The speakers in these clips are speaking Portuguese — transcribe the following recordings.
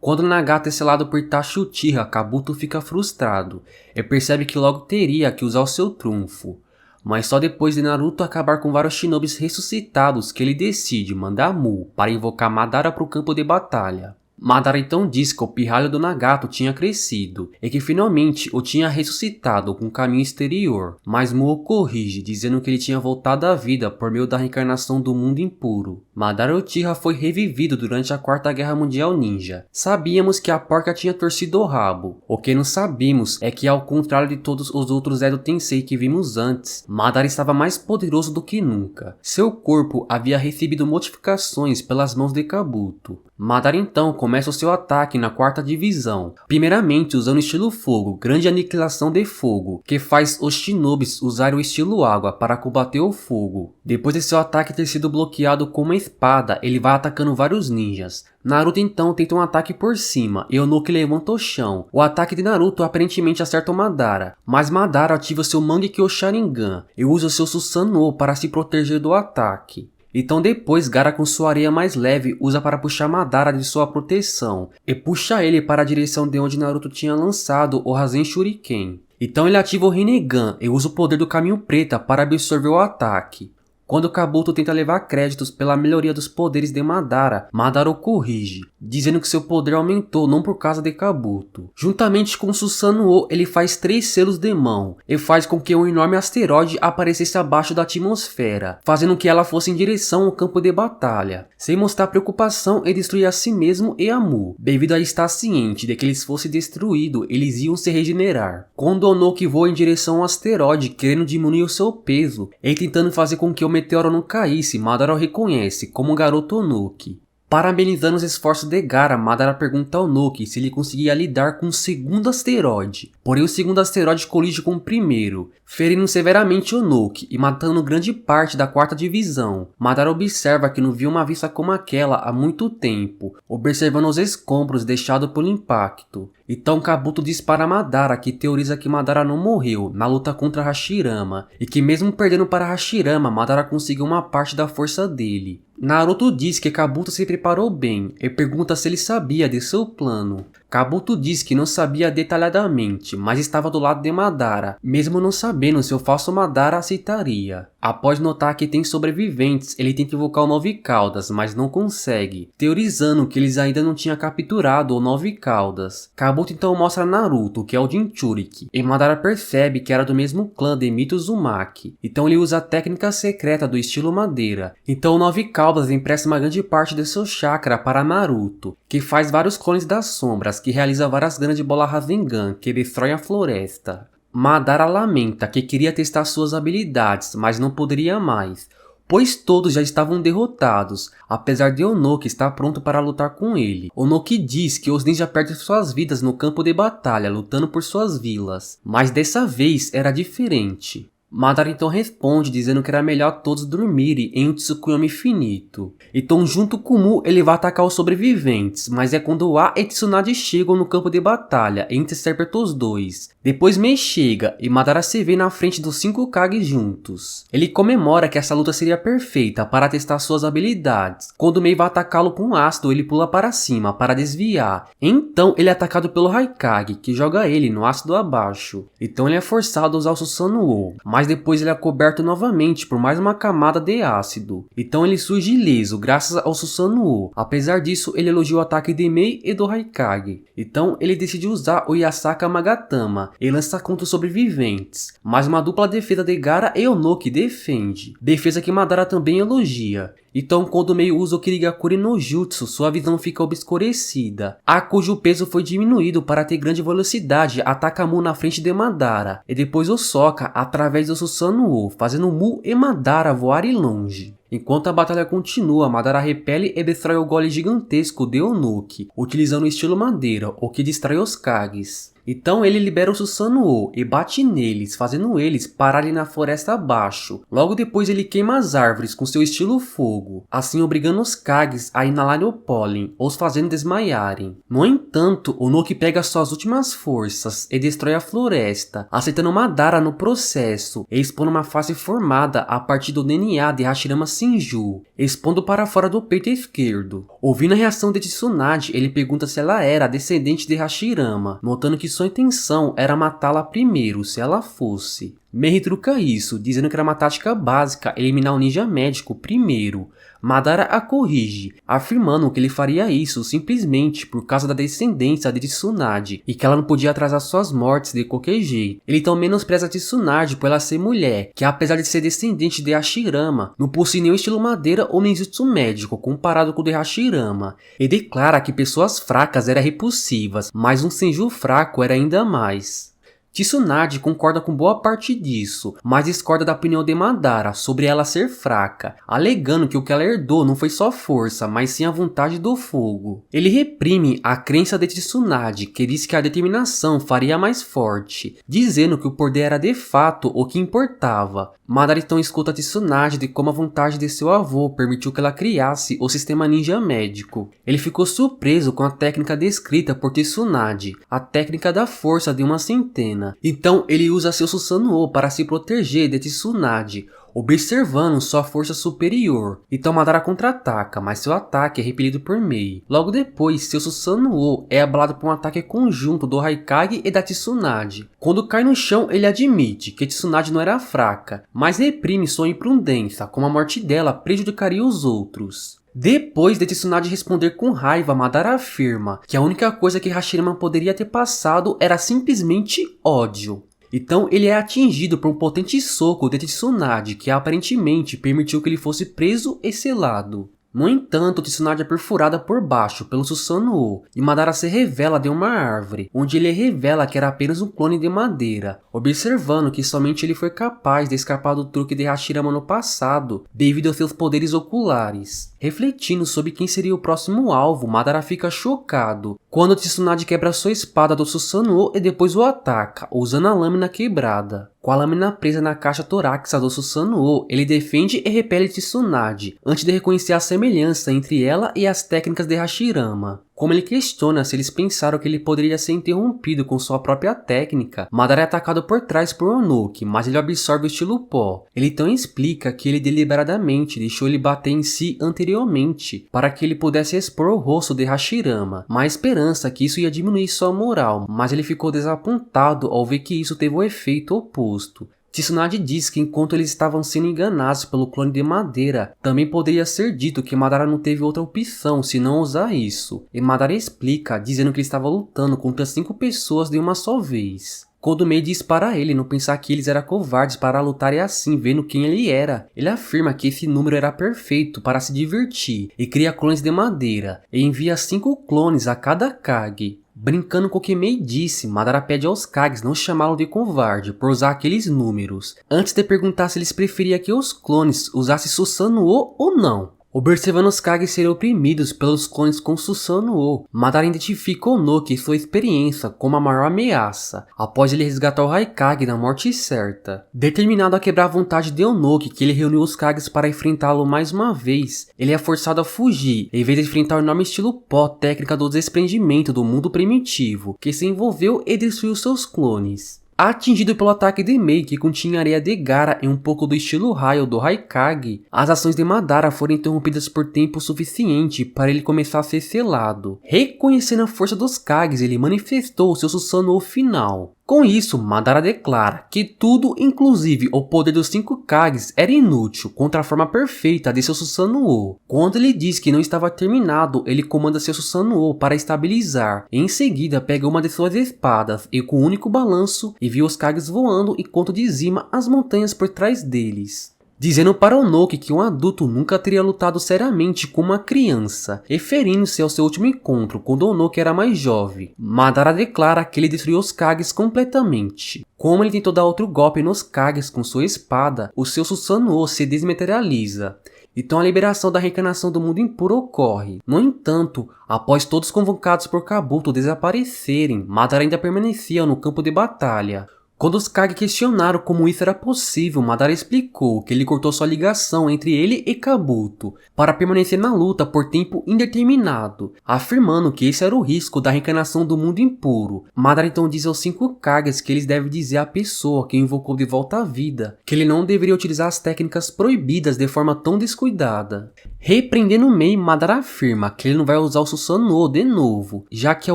Quando Nagato é selado por Itachi Uchiha, Kabuto fica frustrado e percebe que logo teria que usar o seu trunfo. Mas só depois de Naruto acabar com vários shinobis ressuscitados que ele decide mandar Mu para invocar Madara para o campo de batalha. Madara então diz que o pirralho do Nagato tinha crescido e que finalmente o tinha ressuscitado com um caminho exterior, mas Mu o corrige, dizendo que ele tinha voltado à vida por meio da reencarnação do mundo impuro. Madara Uchiha foi revivido durante a Quarta Guerra Mundial Ninja. Sabíamos que a porca tinha torcido o rabo. O que não sabíamos é que, ao contrário de todos os outros Edo Tensei que vimos antes, Madara estava mais poderoso do que nunca. Seu corpo havia recebido modificações pelas mãos de Kabuto. Madara então começa o seu ataque na quarta divisão, primeiramente usando o estilo fogo, grande aniquilação de fogo, que faz os shinobis usarem o estilo água para combater o fogo. Depois de seu ataque ter sido bloqueado com uma espada, ele vai atacando vários ninjas. Naruto então tenta um ataque por cima e Onoki levanta o chão. O ataque de Naruto aparentemente acerta o Madara, mas Madara ativa seu Mangekyo Sharingan e usa seu Susanoo para se proteger do ataque. Então depois Gaara com sua areia mais leve usa para puxar Madara de sua proteção e puxa ele para a direção de onde Naruto tinha lançado o Rasen Shuriken. Então ele ativa o Rinnegan e usa o poder do Caminho Preta para absorver o ataque. Quando Kabuto tenta levar créditos pela melhoria dos poderes de Madara, Madara o corrige, dizendo que seu poder aumentou não por causa de Kabuto. Juntamente com Susanoo, ele faz 3 selos de mão e faz com que um enorme asteroide aparecesse abaixo da atmosfera, fazendo que ela fosse em direção ao campo de batalha, sem mostrar preocupação em destruir a si mesmo e a Mu. Devido a estar ciente de que eles fossem destruídos, eles iam se regenerar. Quando Onoki voa em direção ao asteroide, querendo diminuir o seu peso e tentando fazer com que o meteoro não caísse, Madara o reconhece como um garoto Onoki. Parabenizando os esforços de Gaara, Madara pergunta ao Onoki se ele conseguia lidar com o segundo asteroide. Porém o segundo asteroide colige com o primeiro, ferindo severamente Onoki e matando grande parte da quarta divisão. Madara observa que não viu uma vista como aquela há muito tempo, observando os escombros deixados pelo impacto. Então Kabuto diz para Madara que teoriza que Madara não morreu na luta contra Hashirama e que mesmo perdendo para Hashirama, Madara conseguiu uma parte da força dele. Naruto diz que Kabuto se preparou bem e pergunta se ele sabia de seu plano. Kabuto diz que não sabia detalhadamente, mas estava do lado de Madara, mesmo não sabendo se o falso Madara aceitaria. Após notar que tem sobreviventes, ele tenta invocar o Nove Caudas, mas não consegue, teorizando que eles ainda não tinham capturado o Nove Caudas. Kabuto então mostra a Naruto, que é o Jinchuriki, e Madara percebe que era do mesmo clã de Mito Uzumaki, então ele usa a técnica secreta do estilo madeira. Então o Nove Caudas empresta uma grande parte de seu chakra para Naruto, que faz vários clones das sombras, que realiza várias grandes bolas Rasengan que destroem a floresta. Madara lamenta que queria testar suas habilidades, mas não poderia mais, pois todos já estavam derrotados, apesar de Onoki estar pronto para lutar com ele. Onoki diz que os ninjas perdem suas vidas no campo de batalha, lutando por suas vilas, mas dessa vez era diferente. Madara então responde dizendo que era melhor todos dormirem em um Tsukuyomi infinito. Então junto com Mu ele vai atacar os sobreviventes, mas é quando A e Tsunade chegam no campo de batalha e interceptam os dois. Depois Mei chega e Madara se vê na frente dos 5 Kages juntos. Ele comemora que essa luta seria perfeita para testar suas habilidades. Quando Mei vai atacá-lo com ácido, ele pula para cima para desviar. Então ele é atacado pelo Raikage, que joga ele no ácido abaixo. Então ele é forçado a usar o Susanoo, mas depois ele é coberto novamente por mais uma camada de ácido. Então ele surge ileso graças ao Susanoo. Apesar disso, ele elogia o ataque de Mei e do Raikage. Então ele decide usar o Yasaka Magatama e lança contra os sobreviventes. Mas uma dupla defesa de Gaara e Onoki defende. Defesa que Madara também elogia. Então quando Mei usa o Kirigakure no Jutsu, sua visão fica obscurecida. A cujo peso foi diminuído para ter grande velocidade, ataca Mu na frente de Madara. E depois o soca através do Susanoo, fazendo Mu e Madara voarem longe. Enquanto a batalha continua, Madara repele e destrói o gole gigantesco de Onoki, utilizando o estilo madeira, o que distrai os Kages. Então ele libera o Susanoo e bate neles, fazendo eles pararem na floresta abaixo. Logo depois ele queima as árvores com seu estilo fogo, assim obrigando os Kages a inalarem o pólen, os fazendo desmaiarem. No entanto, Onoki pega suas últimas forças e destrói a floresta, acertando Madara no processo e expondo uma face formada a partir do DNA de Hashirama Senju, expondo para fora do peito esquerdo. Ouvindo a reação de Tsunade, ele pergunta se ela era a descendente de Hashirama, notando que sua intenção era matá-la primeiro, se ela fosse. Mei retruca isso, dizendo que era uma tática básica eliminar o ninja médico primeiro. Madara a corrige, afirmando que ele faria isso simplesmente por causa da descendência de Tsunade e que ela não podia atrasar suas mortes de qualquer jeito. Ele então menospreza Tsunade por ela ser mulher, que apesar de ser descendente de Hashirama, não possui nenhum estilo madeira ou ninjutsu médico comparado com o de Hashirama. Ele declara que pessoas fracas eram repulsivas, mas um Senju fraco era ainda mais. Tsunade concorda com boa parte disso, mas discorda da opinião de Madara sobre ela ser fraca, alegando que o que ela herdou não foi só força, mas sim a vontade do fogo. Ele reprime a crença de Tsunade, que diz que a determinação faria mais forte, dizendo que o poder era de fato o que importava. Madara então escuta Tsunade de como a vontade de seu avô permitiu que ela criasse o sistema ninja médico. Ele ficou surpreso com a técnica descrita por Tsunade, a técnica da força de uma centena. Então ele usa seu Susanoo para se proteger de Tsunade, observando sua força superior. Então Madara contra-ataca, mas seu ataque é repelido por Mei. Logo depois, seu Susanoo é abalado por um ataque conjunto do Raikage e da Tsunade. Quando cai no chão, ele admite que Tsunade não era fraca, mas reprime sua imprudência, como a morte dela prejudicaria os outros. Depois de Tsunade responder com raiva, Madara afirma que a única coisa que Hashirama poderia ter passado era simplesmente ódio. Então ele é atingido por um potente soco de Tsunade, que aparentemente permitiu que ele fosse preso e selado. No entanto, Tsunade é perfurada por baixo pelo Susanoo e Madara se revela de uma árvore, onde ele revela que era apenas um clone de madeira, observando que somente ele foi capaz de escapar do truque de Hashirama no passado devido aos seus poderes oculares. Refletindo sobre quem seria o próximo alvo, Madara fica chocado quando Tsunade quebra sua espada do Susanoo e depois o ataca, usando a lâmina quebrada. Com a lâmina presa na caixa torácica do Susanoo, ele defende e repele Tsunade, antes de reconhecer a semelhança entre ela e as técnicas de Hashirama. Como ele questiona se eles pensaram que ele poderia ser interrompido com sua própria técnica, Madara é atacado por trás por Onoki, mas ele absorve o estilo pó. Ele então explica que ele deliberadamente deixou ele bater em si anteriormente, para que ele pudesse expor o rosto de Hashirama, na esperança que isso ia diminuir sua moral, mas ele ficou desapontado ao ver que isso teve o efeito oposto. Tsunade diz que enquanto eles estavam sendo enganados pelo clone de madeira, também poderia ser dito que Madara não teve outra opção senão usar isso. E Madara explica, dizendo que ele estava lutando contra 5 pessoas de uma só vez. Quando Mei diz para ele não pensar que eles eram covardes para lutarem assim, vendo quem ele era, ele afirma que esse número era perfeito para se divertir e cria clones de madeira, e envia 5 clones a cada Kage. Brincando com o que Mei disse, Madara pede aos Kages não chamá-lo de covarde por usar aqueles números, antes de perguntar se eles preferiam que os clones usassem Susanoo ou não. Observando os Kages serem oprimidos pelos clones com Susanoo, Madara identifica Onoki e sua experiência como a maior ameaça, após ele resgatar o Raikage da morte certa. Determinado a quebrar a vontade de Onoki, que ele reuniu os Kages para enfrentá-lo mais uma vez, ele é forçado a fugir, em vez de enfrentar o enorme estilo pó técnica do desprendimento do mundo primitivo, que se envolveu e destruiu seus clones. Atingido pelo ataque de Mei, que continha areia de Gaara e um pouco do estilo raio do Raikage, as ações de Madara foram interrompidas por tempo suficiente para ele começar a ser selado. Reconhecendo a força dos Kages, ele manifestou seu Susanoo final. Com isso, Madara declara que tudo, inclusive o poder dos 5 Kages, era inútil contra a forma perfeita de seu Susanoo. Quando ele diz que não estava terminado, ele comanda seu Susanoo para estabilizar. Em seguida, pega uma de suas espadas e com um único balanço, envia os Kages voando enquanto dizima as montanhas por trás deles. Dizendo para Onoki que um adulto nunca teria lutado seriamente com uma criança, referindo-se ao seu último encontro quando Onoki era mais jovem. Madara declara que ele destruiu os Kages completamente. Como ele tentou dar outro golpe nos Kages com sua espada, o seu Susanoo se desmaterializa. Então a liberação da reencarnação do mundo impuro ocorre. No entanto, após todos convocados por Kabuto desaparecerem, Madara ainda permanecia no campo de batalha. Quando os Kage questionaram como isso era possível, Madara explicou que ele cortou sua ligação entre ele e Kabuto para permanecer na luta por tempo indeterminado, afirmando que esse era o risco da reencarnação do mundo impuro. Madara então diz aos 5 Kages que eles devem dizer à pessoa que o invocou de volta à vida que ele não deveria utilizar as técnicas proibidas de forma tão descuidada. Repreendendo Mei, Madara afirma que ele não vai usar o Susanoo de novo, já que a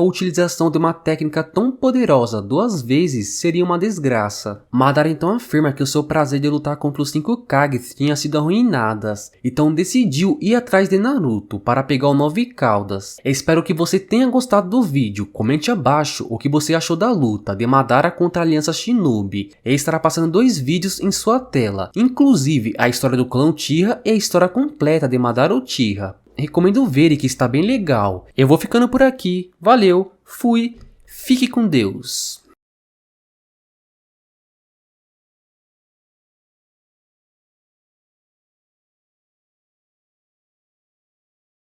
utilização de uma técnica tão poderosa 2 vezes seria uma desgraça. Madara então afirma que o seu prazer de lutar contra os 5 Kages tinha sido arruinadas, então decidiu ir atrás de Naruto para pegar o 9 Caudas. Espero que você tenha gostado do vídeo, comente abaixo o que você achou da luta de Madara contra a Aliança Shinobi. Ele estará passando 2 vídeos em sua tela, inclusive a história do clã Uchiha e a história completa de Madara Uchiha. Recomendo ver que está bem legal. Eu vou ficando por aqui, valeu, fui, fique com Deus.